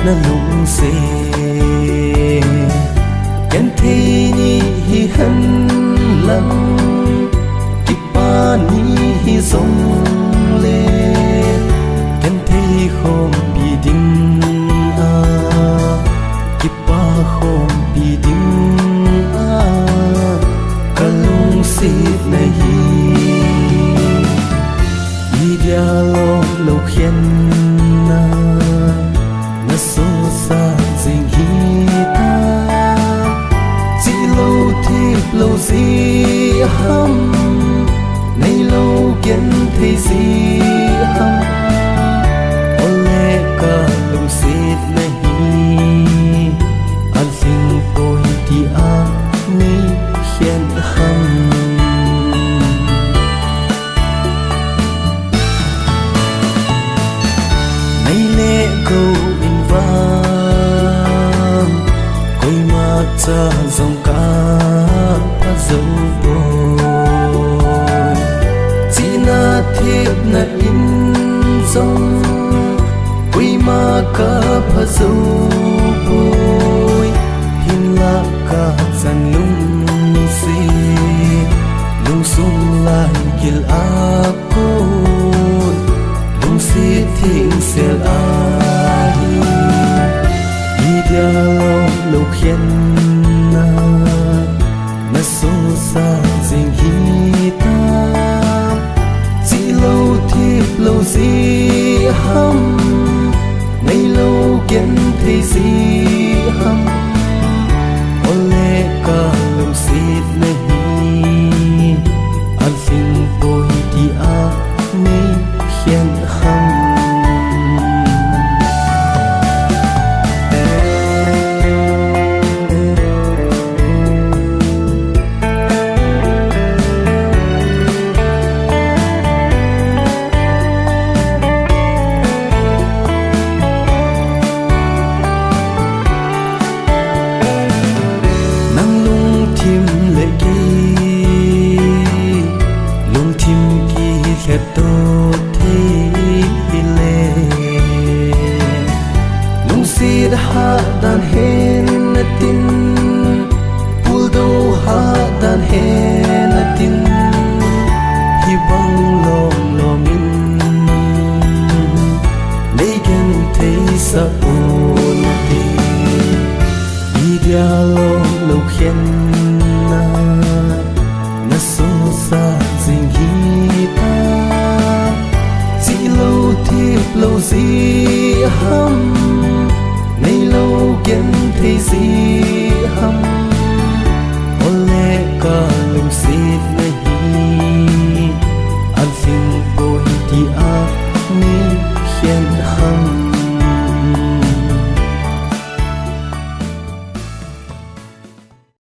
na lung se ken the ni hi han lam ki pa ni hi song le ken the khom bi ding a ki pa khom bi ding a ka lung se na hi dia lo lo khen na so sa ding hi ta chỉ lâu thiệp lâu gì hâm nay lâu kiến thấy gì hâm ô lẽ cả lâu xịt này an sinh tôi thì a nay khen hâm nay lẽ câu cha dòng cá phát dấu bồi chỉ na thiệp na in dòng quy ma cá phát dấu bồi hin la cá dàn lung si lung sung lại gil a côn lung si thiên sel a dia lo khen na so sa ding hi ta chỉ lâu thiệp lâu gì hâm nay lâu kiến thấy gì hâm ô lẽ cả lâu xịt này an sinh tôi thì a nay khen hâm ha dan hen na tin pul do ha dan hen na tin hi bang lom lomin nei gen thei sa on ti dia lo khen na so sa jing hi ta chỉ lâu thiệp lâu gì hâm nay lâu kiến thấy gì